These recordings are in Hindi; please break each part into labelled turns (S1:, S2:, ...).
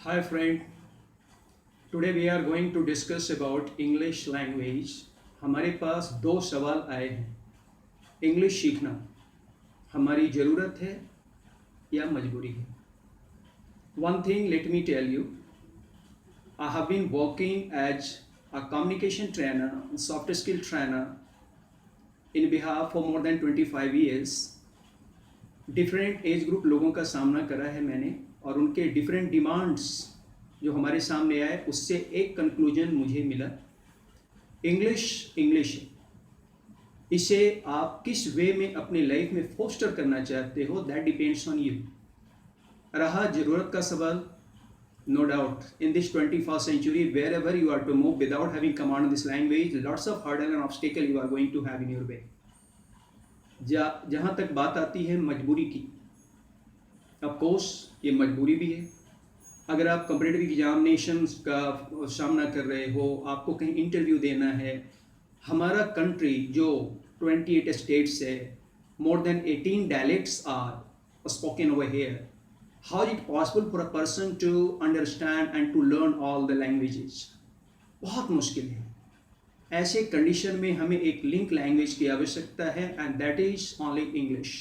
S1: Hi friend, today we are going to discuss about English language. हमारे पास दो सवाल आए हैं। इंग्लिश सीखना हमारी ज़रूरत है या मजबूरी है? One thing let me tell you, I have been working as a communication trainer, soft skill trainer in behalf for more than 25 years. Different age group लोगों का सामना करा है मैंने और उनके डिफरेंट डिमांड्स जो हमारे सामने आए उससे एक कंक्लूजन मुझे मिला। इंग्लिश इंग्लिश है, इसे आप किस वे में अपनी लाइफ में फोस्टर करना चाहते हो दैट डिपेंड्स ऑन यू। रहा ज़रूरत का सवाल, no doubt in this 21st century wherever you are to move without having command this language lots of hurdle and obstacle you are going to have in your way. जहाँ तक बात आती है मजबूरी की, ऑफ कोर्स ये मजबूरी भी है। अगर आप कॉम्पिटिटिव एग्जामिनेशंस का सामना कर रहे हो, आपको कहीं इंटरव्यू देना है, हमारा कंट्री जो 28 स्टेट्स है, more than 18 dialects are spoken over here, how is it possible for a person to understand and to learn all the languages? बहुत मुश्किल है। ऐसे कंडीशन में हमें एक लिंक लैंग्वेज की आवश्यकता है and that is only English.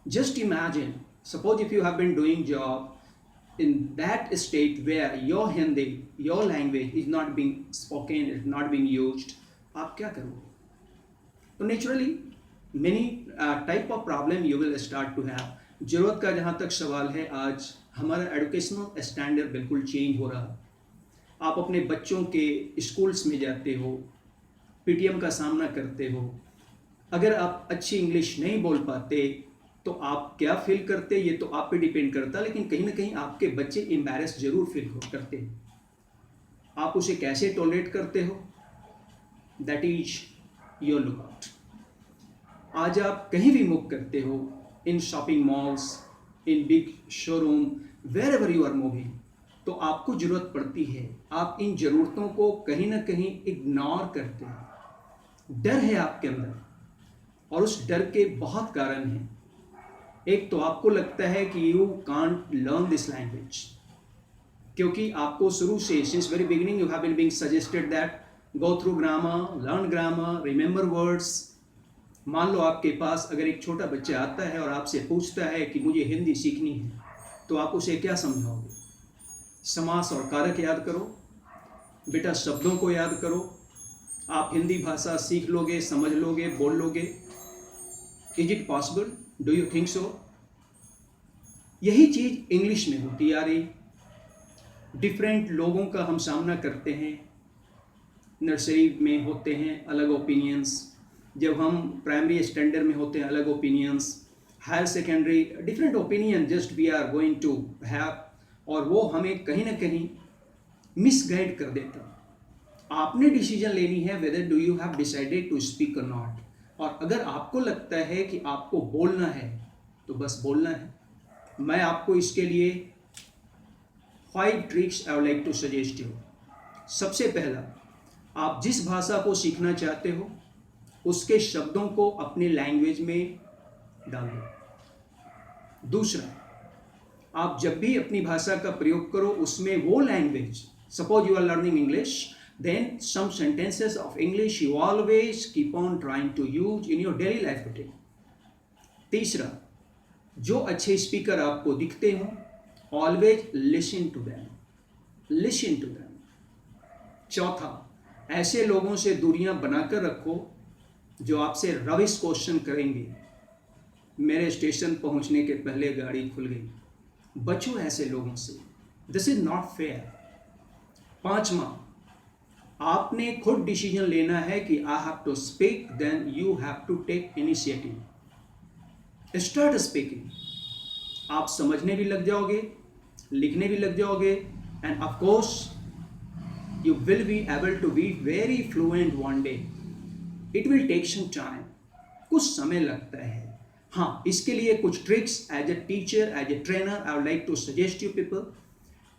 S1: Just imagine, suppose if you have been doing job in that state where your Hindi, your language is not being spoken, is not being used, आप क्या करोगे? तो naturally many type of problem you will start to have. ज़रूरत का जहाँ तक सवाल है, आज हमारा एजुकेशनल स्टैंडर्ड बिल्कुल चेंज हो रहा है। आप अपने बच्चों के स्कूल्स में जाते हो, पीटीएम का सामना करते हो, अगर आप अच्छी इंग्लिश नहीं बोल पाते तो आप क्या फील करते ये तो आप पे डिपेंड करता, लेकिन कहीं ना कहीं आपके बच्चे एम्बैरेस जरूर फील करते हैं। आप उसे कैसे टॉलरेट करते हो, that is your lookout. आज आप कहीं भी मूव करते हो, in shopping malls, in big showroom, wherever you are moving, तो आपको ज़रूरत पड़ती है। आप इन ज़रूरतों को कहीं ना कहीं इग्नोर करते हैं। डर है आपके अंदर और उस डर के बहुत कारण हैं। एक तो आपको लगता है कि you can't learn this language, क्योंकि आपको शुरू से since very beginning you have been being suggested that go through grammar, learn grammar, remember words. मान लो आपके पास अगर एक छोटा बच्चा आता है और आपसे पूछता है कि मुझे हिंदी सीखनी है, तो आप उसे क्या समझाओगे? समास और कारक याद करो, बेटा शब्दों को याद करो, आप हिंदी भाषा सीख लोगे, समझ लोगे, बोल लोगे। Is it possible? Do you think so? यही चीज इंग्लिश में होती आ रही। डिफरेंट लोगों का हम सामना करते हैं। नर्सरी में होते हैं अलग ओपिनियंस, जब हम प्राइमरी स्टैंडर्ड में होते हैं अलग opinions, higher secondary different opinion just we are going to have, और वो हमें कहीं ना कहीं मिसगाइड कर देता। आपने डिसीजन लेनी है whether do you have decided to speak और नॉट। और अगर आपको लगता है कि आपको बोलना है तो बस बोलना है। मैं आपको इसके लिए 5 tricks I would like to suggest you. सबसे पहला, आप जिस भाषा को सीखना चाहते हो उसके शब्दों को अपनी लैंग्वेज में डाल दो। दूसरा, आप जब भी अपनी भाषा का प्रयोग करो उसमें वो language, suppose you are learning English, then some sentences of English you always keep on trying to use in your daily life routine. तीसरा, जो अच्छे स्पीकर आपको दिखते हों, always listen to them, listen to them. चौथा, ऐसे लोगों से दूरियां बनाकर रखो जो आपसे रविश क्वेश्चन करेंगे। मेरे स्टेशन पहुंचने के पहले गाड़ी खुल गई, बचो ऐसे लोगों से, दिस इज नॉट फेयर। पांचवा, आपने खुद डिसीजन लेना है कि I have to speak, then you have to take initiative, start speaking. आप समझने भी लग जाओगे, लिखने भी लग जाओगे, and of course you will be able to be very fluent one day. It will take some time, कुछ समय लगता है। हाँ, इसके लिए कुछ tricks as a teacher, as a trainer I would like to suggest you people.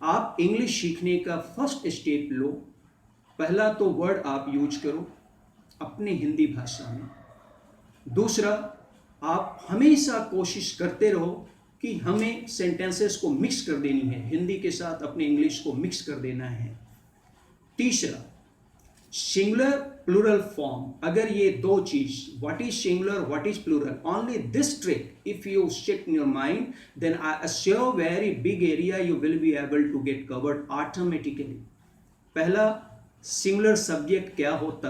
S1: आप इंग्लिश सीखने का फर्स्ट स्टेप लो। पहला तो वर्ड आप यूज करो अपने हिंदी भाषा में। दूसरा, आप हमेशा कोशिश करते रहो कि हमें सेंटेंसेस को मिक्स कर देनी है, हिंदी के साथ अपने इंग्लिश को मिक्स कर देना है। तीसरा, सिंगुलर प्लूरल फॉर्म। अगर ये दो चीज, what is singular, what is plural, only this trick if you stick in your mind, then I assure very big area you will be able to get covered automatically. पहला, सिंगुलर सब्जेक्ट क्या होता,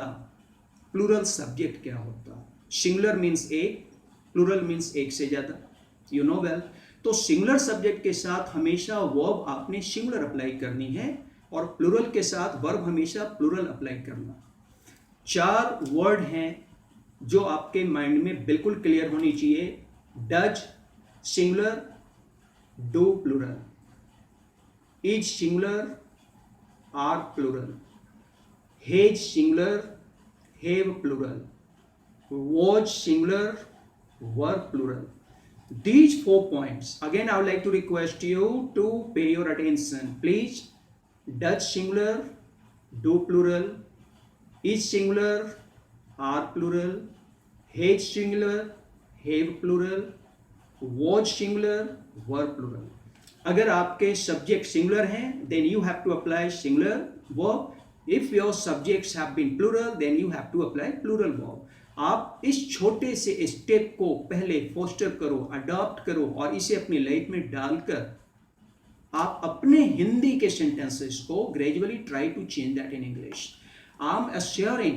S1: प्लूरल सब्जेक्ट क्या होता। सिंगुलर मीन्स एक, प्लूरल मीन्स एक से ज्यादा, यू नो वेल। तो सिंगुलर सब्जेक्ट के साथ हमेशा वर्ब आपने सिंगुलर अप्लाई करनी है और प्लूरल के साथ वर्ब हमेशा प्लूरल अप्लाई करना। 4 वर्ड हैं जो आपके माइंड में बिल्कुल क्लियर होनी चाहिए। Does singular, do plural, is singular, are plural, has singular, have plural, was singular, were plural. These 4 points, again I would like to request you to pay your attention. Please, Dutch singular, do plural, is singular, are plural, hate singular, have plural, was singular, were plural. अगर आपके सब्जेक्ट सिंगुलर हैं then you have to apply singular verb. If your subjects have been plural then you have to apply plural verb. आप इस छोटे से स्टेप को पहले फोस्टर करो, अडॉप्ट करो और इसे अपनी लाइफ में डालकर आप अपने हिंदी के सेंटेंसेस को gradually try to change that in English. I am assuring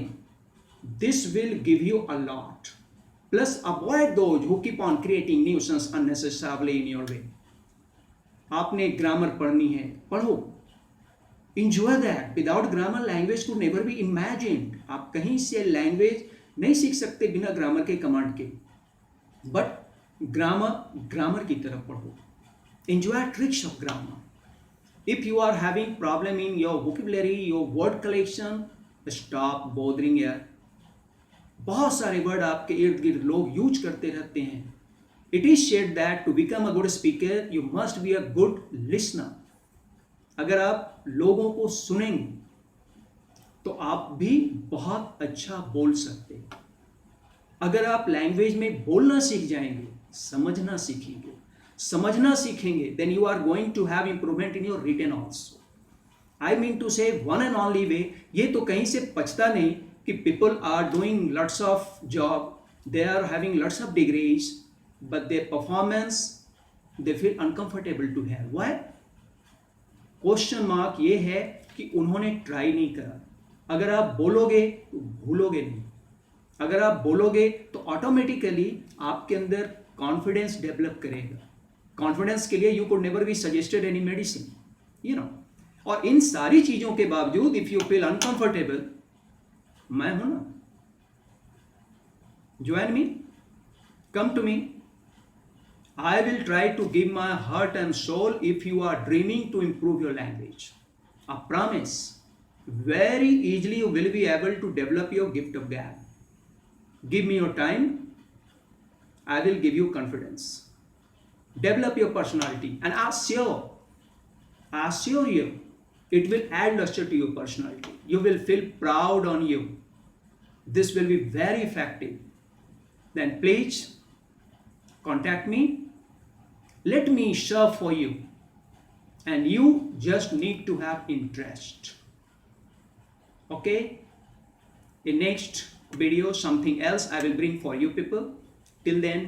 S1: this will give you a lot. Plus avoid those who keep on creating nuisance unnecessarily in your way. आपने ग्रामर पढ़नी है, पढ़ो, enjoy that. Without grammar language could never be imagined. आप कहीं से लैंग्वेज नहीं सीख सकते बिना ग्रामर के कमांड के, बट ग्रामर की तरफ पढ़ो, enjoy tricks of grammar. If you are having problem in your vocabulary, your word collection, stop bothering यार। बहुत सारे वर्ड आपके इर्द गिर्द लोग यूज करते रहते हैं। It is said that to become a good speaker you must be a good listener. अगर आप लोगों को सुनेंगे तो आप भी बहुत अच्छा बोल सकते हैं। अगर आप लैंग्वेज में बोलना सीख जाएंगे, समझना सीखेंगे, समझना सीखेंगे, then you are going to have improvement in your written also. I mean to say one and only way, ये तो कहीं से पचता नहीं कि people are doing lots of job, they are having lots of degrees, but their performance they feel uncomfortable to have. Why? Question mark ये है कि उन्होंने ट्राई नहीं करा। अगर आप बोलोगे तो भूलोगे नहीं, अगर आप बोलोगे तो ऑटोमेटिकली आपके अंदर कॉन्फिडेंस डेवलप करेगा। कॉन्फिडेंस के लिए you could never be suggested any medicine, you know. और इन सारी चीजों के बावजूद इफ यू फील अनकंफर्टेबल, मैं हूं ना, join me, come to me, I will try to give my heart and soul if you are dreaming to improve your language. I promise, very easily you will be able to develop your gift of gab. Give me your time, I will give you confidence. Develop your personality and I assure you, it will add luster to your personality. You will feel proud on you. This will be very effective. Then please contact me. Let me serve for you, and you just need to have interest. Okay? In next video, something else I will bring for you people. Till then,